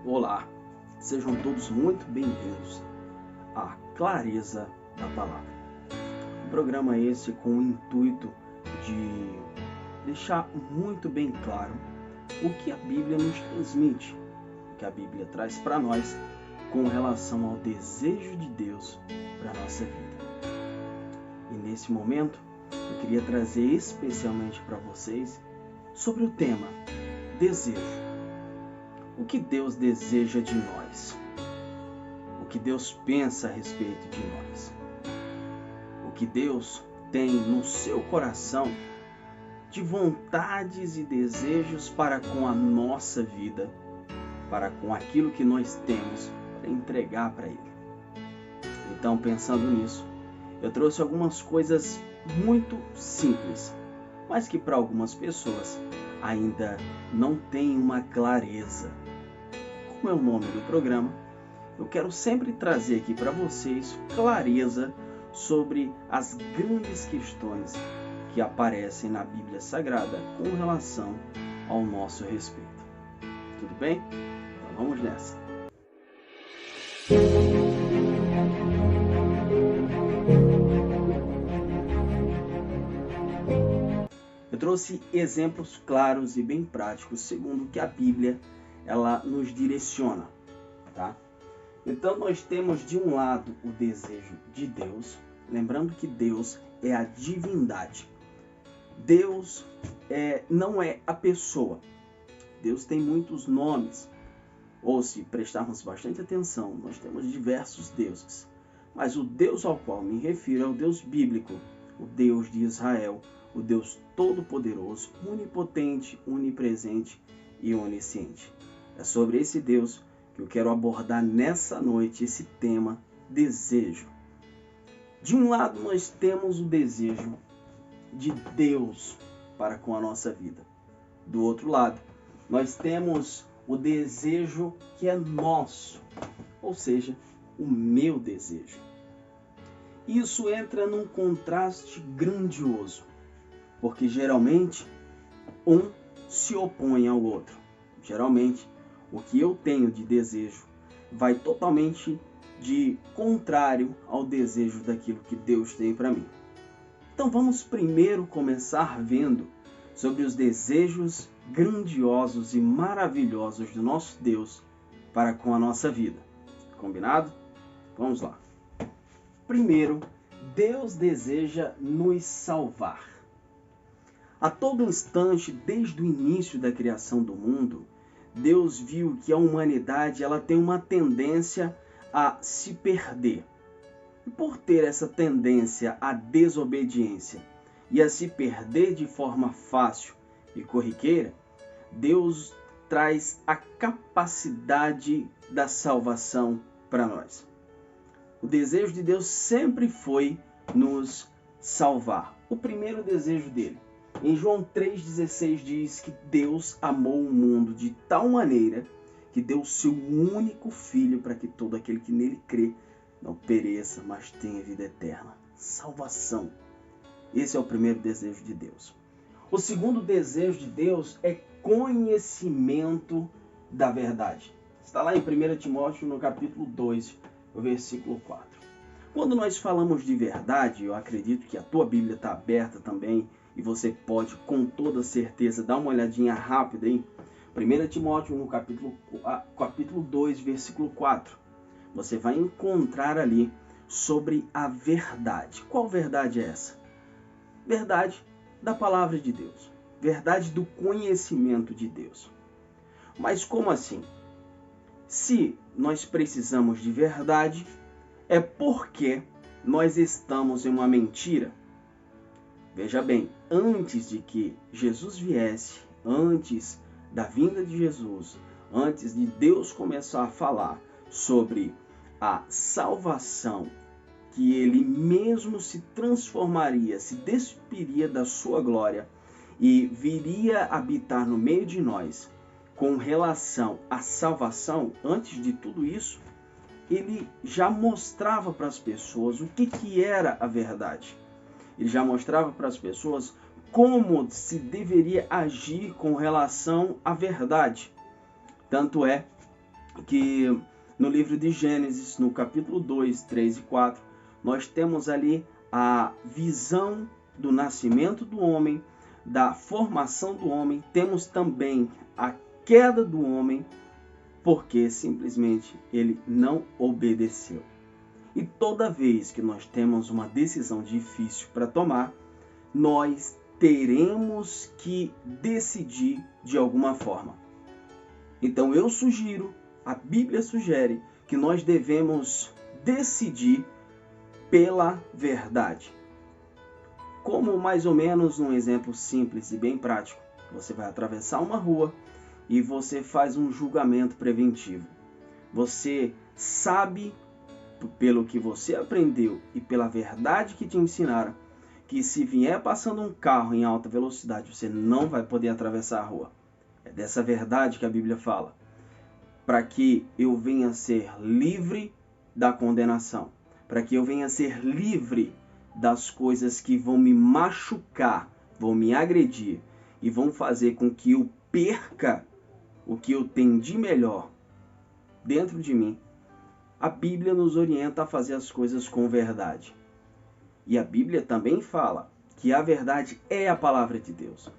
Olá, sejam todos muito bem-vindos à Clareza da Palavra. Um programa esse com o intuito de deixar muito bem claro o que a Bíblia nos transmite, o que a Bíblia traz para nós com relação ao desejo de Deus para a nossa vida. E nesse momento, eu queria trazer especialmente para vocês sobre o tema desejo. O que Deus deseja de nós? O que Deus pensa a respeito de nós? O que Deus tem no seu coração de vontades e desejos para com a nossa vida, para com aquilo que nós temos para entregar para Ele? Então, pensando nisso, eu trouxe algumas coisas muito simples, mas que para algumas pessoas ainda não tem uma clareza. Como é o nome do programa, eu quero sempre trazer aqui para vocês clareza sobre as grandes questões que aparecem na Bíblia Sagrada com relação ao nosso respeito. Tudo bem? Então vamos nessa. Eu trouxe exemplos claros e bem práticos segundo o que a Bíblia ela nos direciona, tá? Então nós temos de um lado o desejo de Deus, lembrando que Deus é a divindade. Deus não é a pessoa. Deus tem muitos nomes, ou se prestarmos bastante atenção, nós temos diversos deuses. Mas o Deus ao qual me refiro é o Deus bíblico, o Deus de Israel, o Deus todo-poderoso, onipotente, onipresente e onisciente. É sobre esse Deus que eu quero abordar nessa noite esse tema, desejo. De um lado nós temos o desejo de Deus para com a nossa vida. Do outro lado, nós temos o desejo que é nosso, ou seja, o meu desejo. Isso entra num contraste grandioso, porque geralmente um se opõe ao outro. Geralmente, o que eu tenho de desejo vai totalmente de contrário ao desejo daquilo que Deus tem para mim. Então vamos primeiro começar vendo sobre os desejos grandiosos e maravilhosos do nosso Deus para com a nossa vida. Combinado? Vamos lá. Primeiro, Deus deseja nos salvar. A todo instante, desde o início da criação do mundo, Deus viu que a humanidade ela tem uma tendência a se perder. E por ter essa tendência à desobediência e a se perder de forma fácil e corriqueira, Deus traz a capacidade da salvação para nós. O desejo de Deus sempre foi nos salvar. O primeiro desejo dele. Em João 3,16 diz que Deus amou o mundo de tal maneira que deu o seu único Filho para que todo aquele que nele crê não pereça, mas tenha vida eterna. Salvação. Esse é o primeiro desejo de Deus. O segundo desejo de Deus é conhecimento da verdade. Está lá em 1 Timóteo, no capítulo 2, o versículo 4. Quando nós falamos de verdade, eu acredito que a tua Bíblia está aberta também, e você pode com toda certeza dar uma olhadinha rápida em 1 Timóteo, no capítulo 2, versículo 4. Você vai encontrar ali sobre a verdade. Qual verdade é essa? Verdade da palavra de Deus. Verdade do conhecimento de Deus. Mas como assim? Se nós precisamos de verdade, é porque nós estamos em uma mentira. Veja bem, antes de que Jesus viesse, antes da vinda de Jesus, antes de Deus começar a falar sobre a salvação, que Ele mesmo se transformaria, se despiria da sua glória e viria habitar no meio de nós com relação à salvação, antes de tudo isso, Ele já mostrava para as pessoas o que era a verdade. Ele já mostrava para as pessoas como se deveria agir com relação à verdade. Tanto é que no livro de Gênesis, no capítulo 2, 3 e 4, nós temos ali a visão do nascimento do homem, da formação do homem, temos também a queda do homem, porque simplesmente ele não obedeceu. E toda vez que nós temos uma decisão difícil para tomar, nós teremos que decidir de alguma forma. Então eu sugiro, a Bíblia sugere, que nós devemos decidir pela verdade. Como mais ou menos um exemplo simples e bem prático, você vai atravessar uma rua e você faz um julgamento preventivo. Você sabe, pelo que você aprendeu e pela verdade que te ensinaram, que se vier passando um carro em alta velocidade, você não vai poder atravessar a rua. É dessa verdade que a Bíblia fala. Para que eu venha a ser livre da condenação. Para que eu venha a ser livre das coisas que vão me machucar, vão me agredir e vão fazer com que eu perca o que eu tenho de melhor dentro de mim. A Bíblia nos orienta a fazer as coisas com verdade. E a Bíblia também fala que a verdade é a palavra de Deus.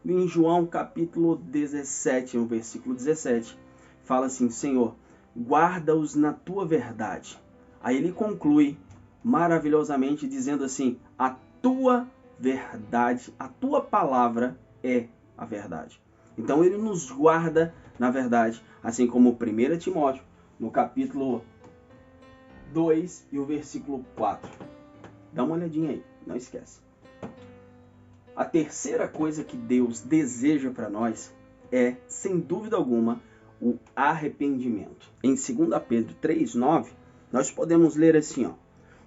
Em João capítulo 17, no versículo 17, fala assim: Senhor, guarda-os na tua verdade. Aí ele conclui maravilhosamente dizendo assim: a tua verdade, a tua palavra é a verdade. Então ele nos guarda na verdade, assim como 1 Timóteo, no capítulo 2 e o versículo 4. Dá uma olhadinha aí, não esquece. A terceira coisa que Deus deseja para nós é, sem dúvida alguma, o arrependimento. Em 2 Pedro 3,9, nós podemos ler assim, ó: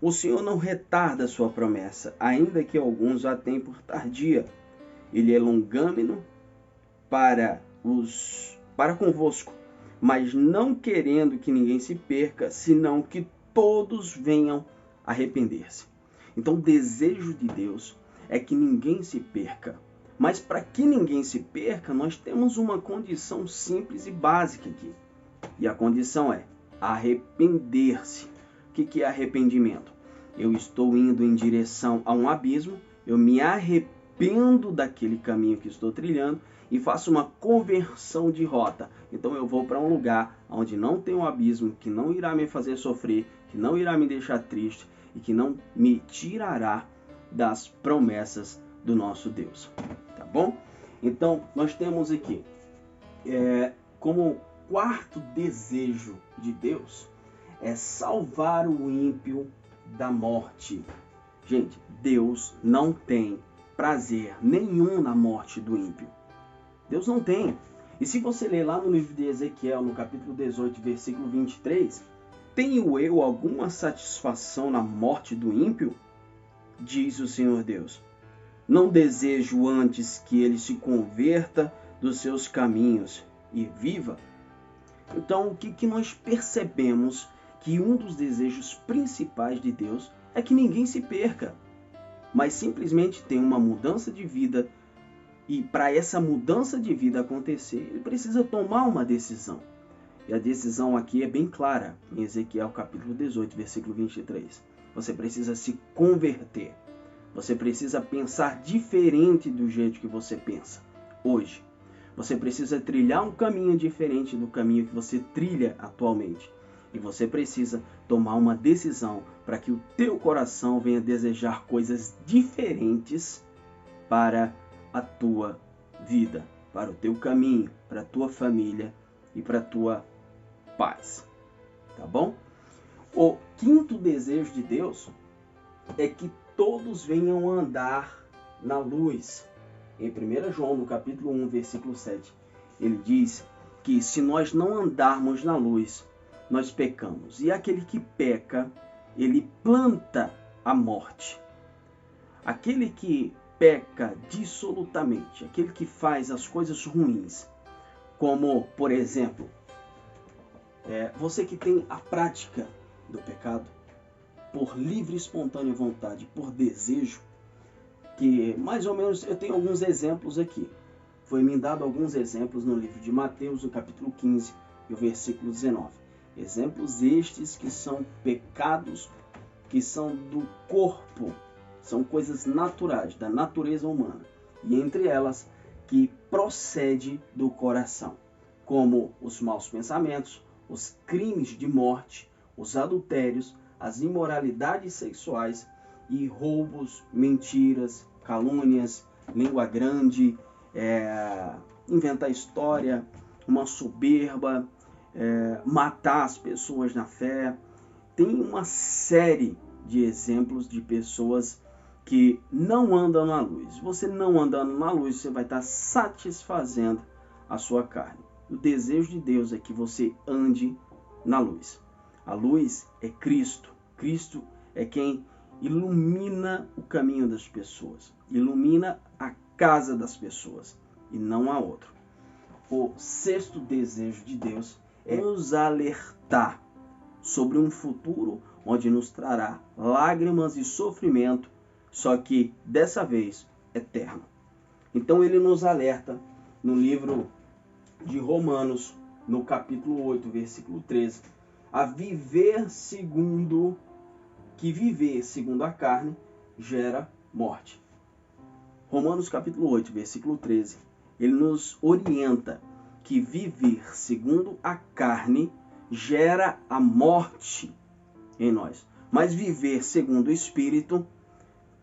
o Senhor não retarda a sua promessa, ainda que alguns a tenham por tardia. Ele é longâmino para convosco, mas não querendo que ninguém se perca, senão que todos venham arrepender-se. Então o desejo de Deus é que ninguém se perca. Mas para que ninguém se perca, nós temos uma condição simples e básica aqui. E a condição é arrepender-se. O que é arrependimento? Eu estou indo em direção a um abismo, eu me arrependo daquele caminho que estou trilhando e faço uma conversão de rota. Então eu vou para um lugar onde não tem um abismo, que não irá me fazer sofrer, que não irá me deixar triste e que não me tirará das promessas do nosso Deus. Tá bom? Então nós temos aqui, como quarto desejo de Deus, é salvar o ímpio da morte. Gente, Deus não tem prazer nenhum na morte do ímpio. Deus não tem. E se você ler lá no livro de Ezequiel, no capítulo 18, versículo 23, tenho eu alguma satisfação na morte do ímpio? Diz o Senhor Deus. Não desejo antes que ele se converta dos seus caminhos e viva? Então, o que nós percebemos? Que um dos desejos principais de Deus é que ninguém se perca, mas simplesmente tenha uma mudança de vida. E para essa mudança de vida acontecer, ele precisa tomar uma decisão. E a decisão aqui é bem clara, em Ezequiel capítulo 18, versículo 23. Você precisa se converter. Você precisa pensar diferente do jeito que você pensa hoje. Você precisa trilhar um caminho diferente do caminho que você trilha atualmente. E você precisa tomar uma decisão para que o teu coração venha desejar coisas diferentes para a tua vida, para o teu caminho, para a tua família e para a tua paz. Tá bom? O quinto desejo de Deus é que todos venham andar na luz. Em 1 João, no capítulo 1, versículo 7, ele diz que se nós não andarmos na luz, nós pecamos. E aquele que peca, ele planta a morte. Aquele que peca dissolutamente, aquele que faz as coisas ruins, como, por exemplo, você que tem a prática do pecado, por livre e espontânea vontade, por desejo, que mais ou menos eu tenho alguns exemplos aqui. Foi me dado alguns exemplos no livro de Mateus, no capítulo 15, e o versículo 19. Exemplos estes que são pecados que são do corpo, são coisas naturais, da natureza humana, e entre elas que procede do coração, como os maus pensamentos, os crimes de morte, os adultérios, as imoralidades sexuais e roubos, mentiras, calúnias, língua grande, inventar história, uma soberba, matar as pessoas na fé. Tem uma série de exemplos de pessoas que não andam na luz. Você não andando na luz, você vai estar satisfazendo a sua carne. O desejo de Deus é que você ande na luz. A luz é Cristo. Cristo é quem ilumina o caminho das pessoas, ilumina a casa das pessoas e não a outro. O sexto desejo de Deus é nos alertar sobre um futuro onde nos trará lágrimas e sofrimento, só que dessa vez eterno. Então ele nos alerta no livro de Romanos, no capítulo 8, versículo 13, a viver segundo a carne gera morte. Romanos capítulo 8, versículo 13, ele nos orienta que viver segundo a carne gera a morte em nós. Mas viver segundo o Espírito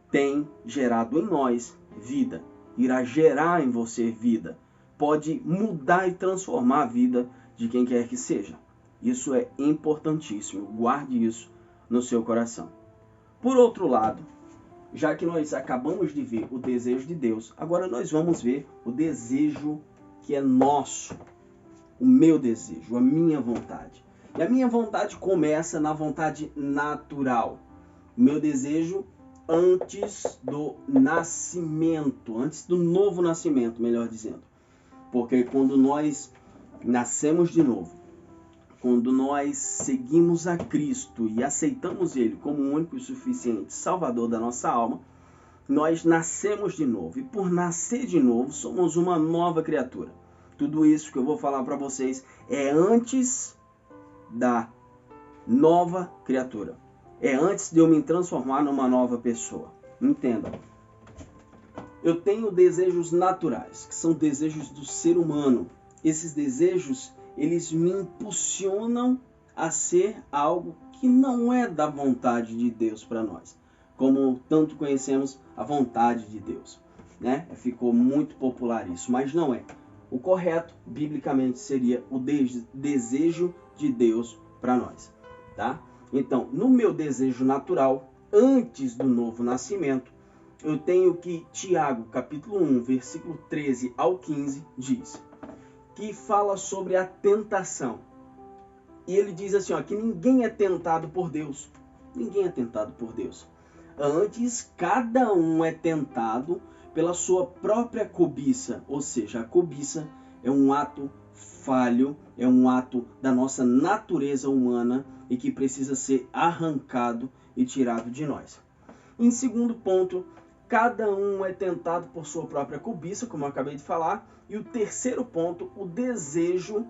tem gerado em nós vida. Irá gerar em você vida. Pode mudar e transformar a vida de quem quer que seja. Isso é importantíssimo. Guarde isso no seu coração. Por outro lado, já que nós acabamos de ver o desejo de Deus, agora nós vamos ver o desejo que é nosso. O meu desejo, a minha vontade. E a minha vontade começa na vontade natural. O meu desejo antes do nascimento, antes do novo nascimento, melhor dizendo. Porque quando nós nascemos de novo, quando nós seguimos a Cristo e aceitamos Ele como o único e suficiente Salvador da nossa alma, nós nascemos de novo. E por nascer de novo, somos uma nova criatura. Tudo isso que eu vou falar para vocês é antes da nova criatura. É antes de eu me transformar numa nova pessoa. Entenda. Eu tenho desejos naturais, que são desejos do ser humano. Esses desejos, eles me impulsionam a ser algo que não é da vontade de Deus para nós. Como tanto conhecemos a vontade de Deus, né? Ficou muito popular isso, mas não é. O correto, biblicamente, seria o desejo de Deus para nós, tá? Então, no meu desejo natural, antes do novo nascimento, eu tenho que Tiago, capítulo 1, versículo 13 ao 15, diz, que fala sobre a tentação. E ele diz assim, ó, que ninguém é tentado por Deus. Ninguém é tentado por Deus. Antes, cada um é tentado pela sua própria cobiça. Ou seja, a cobiça é um ato falho, é um ato da nossa natureza humana e que precisa ser arrancado e tirado de nós. Em segundo ponto, cada um é tentado por sua própria cobiça, como eu acabei de falar. E o terceiro ponto, o desejo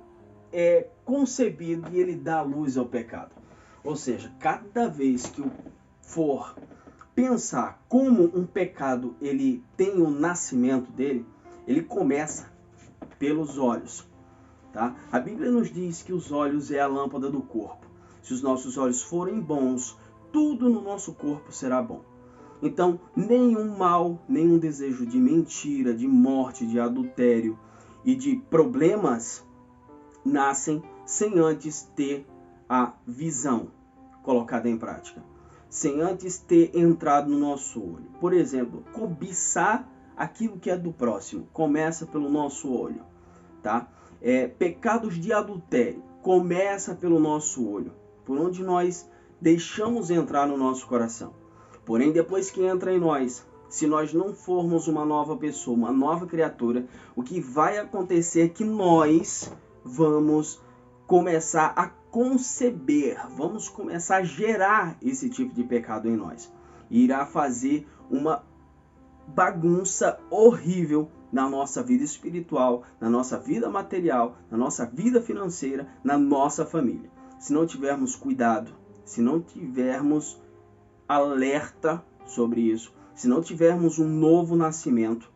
é concebido e ele dá luz ao pecado. Ou seja, cada vez que eu for pensar como um pecado ele tem o nascimento dele, ele começa pelos olhos. Tá? A Bíblia nos diz que os olhos é a lâmpada do corpo. Se os nossos olhos forem bons, tudo no nosso corpo será bom. Então, nenhum mal, nenhum desejo de mentira, de morte, de adultério e de problemas nascem sem antes ter a visão colocada em prática. Sem antes ter entrado no nosso olho. Por exemplo, cobiçar aquilo que é do próximo. Começa pelo nosso olho. Tá? Pecados de adultério. Começa pelo nosso olho. Por onde nós deixamos entrar no nosso coração. Porém, depois que entra em nós, se nós não formos uma nova pessoa, uma nova criatura, o que vai acontecer é que nós vamos começar a conceber, vamos começar a gerar esse tipo de pecado em nós. E irá fazer uma bagunça horrível na nossa vida espiritual, na nossa vida material, na nossa vida financeira, na nossa família. Se não tivermos cuidado, se não tivermos alerta sobre isso, se não tivermos um novo nascimento,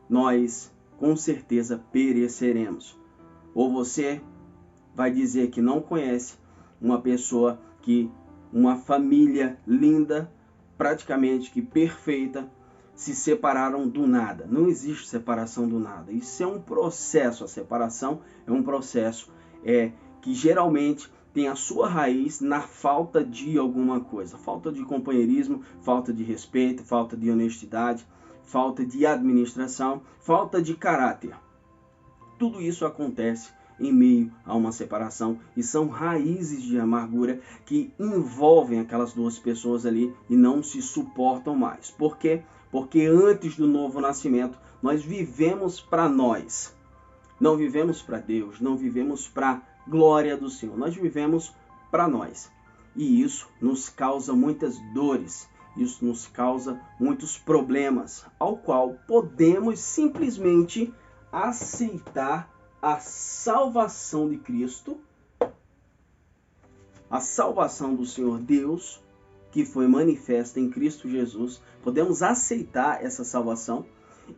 nós com certeza pereceremos. Ou você vai dizer que não conhece uma pessoa que, uma família linda, praticamente que perfeita, se separaram do nada. Não existe separação do nada. Isso é um processo. A separação é um processo que geralmente tem a sua raiz na falta de alguma coisa. Falta de companheirismo, falta de respeito, falta de honestidade, falta de administração, falta de caráter. Tudo isso acontece em meio a uma separação e são raízes de amargura que envolvem aquelas duas pessoas ali e não se suportam mais. Por quê? Porque antes do novo nascimento nós vivemos para nós, não vivemos para Deus, não vivemos para a glória do Senhor, nós vivemos para nós. E isso nos causa muitas dores, isso nos causa muitos problemas, ao qual podemos simplesmente aceitar a salvação de Cristo, a salvação do Senhor Deus, que foi manifesta em Cristo Jesus. Podemos aceitar essa salvação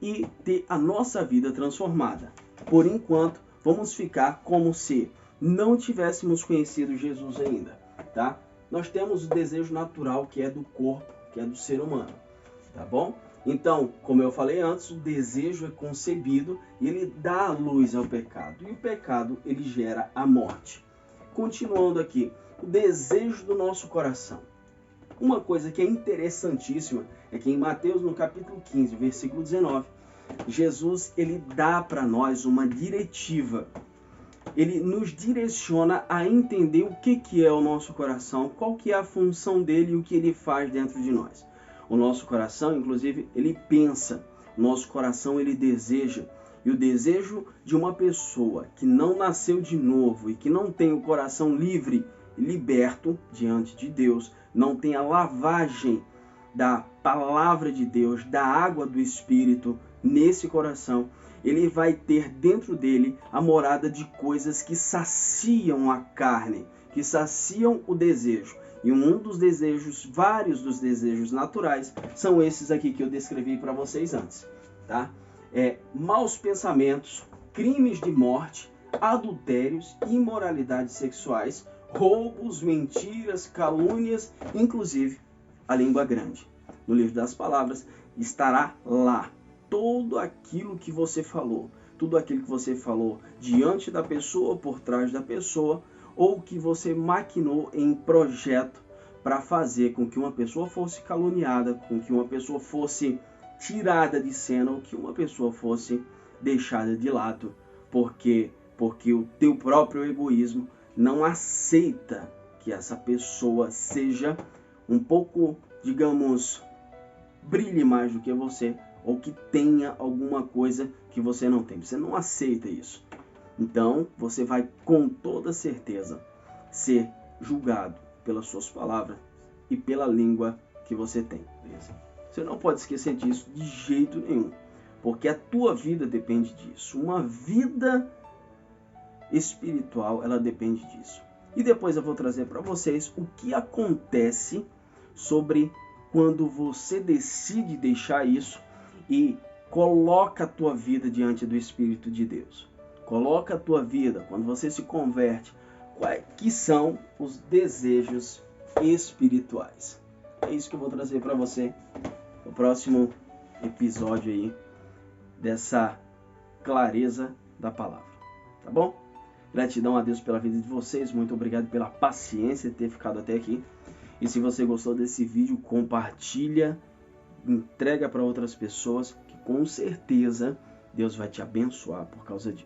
e ter a nossa vida transformada. Por enquanto, vamos ficar como se não tivéssemos conhecido Jesus ainda, tá? Nós temos o desejo natural que é do corpo, que é do ser humano, tá bom? Então, como eu falei antes, o desejo é concebido e ele dá luz ao pecado. E o pecado, ele gera a morte. Continuando aqui, o desejo do nosso coração. Uma coisa que é interessantíssima é que em Mateus, no capítulo 15, versículo 19, Jesus, ele dá para nós uma diretiva. Ele nos direciona a entender o que é o nosso coração, qual que é a função dele e o que ele faz dentro de nós. O nosso coração, inclusive, ele pensa, o nosso coração, ele deseja. E o desejo de uma pessoa que não nasceu de novo e que não tem o coração livre e liberto diante de Deus, não tem a lavagem da palavra de Deus, da água do Espírito nesse coração, ele vai ter dentro dele a morada de coisas que saciam a carne, que saciam o desejo. E um dos desejos, vários dos desejos naturais, são esses aqui que eu descrevi para vocês antes, tá? Maus pensamentos, crimes de morte, adultérios, imoralidades sexuais, roubos, mentiras, calúnias, inclusive a língua grande. No livro das palavras estará lá tudo aquilo que você falou, tudo aquilo que você falou diante da pessoa, por trás da pessoa, ou que você maquinou em projeto para fazer com que uma pessoa fosse caluniada, com que uma pessoa fosse tirada de cena, ou que uma pessoa fosse deixada de lado, porque o teu próprio egoísmo não aceita que essa pessoa seja um pouco, digamos, brilhe mais do que você, ou que tenha alguma coisa que você não tem. Você não aceita isso. Então, você vai com toda certeza ser julgado pelas suas palavras e pela língua que você tem. Beleza? Você não pode esquecer disso de jeito nenhum, porque a tua vida depende disso. Uma vida espiritual, ela depende disso. E depois eu vou trazer para vocês o que acontece sobre quando você decide deixar isso e coloca a tua vida diante do Espírito de Deus. Coloca a tua vida, quando você se converte, que são os desejos espirituais. É isso que eu vou trazer para você no próximo episódio aí dessa clareza da palavra. Tá bom? Gratidão a Deus pela vida de vocês. Muito obrigado pela paciência de ter ficado até aqui. E se você gostou desse vídeo, compartilha, entrega para outras pessoas, que com certeza Deus vai te abençoar por causa disso.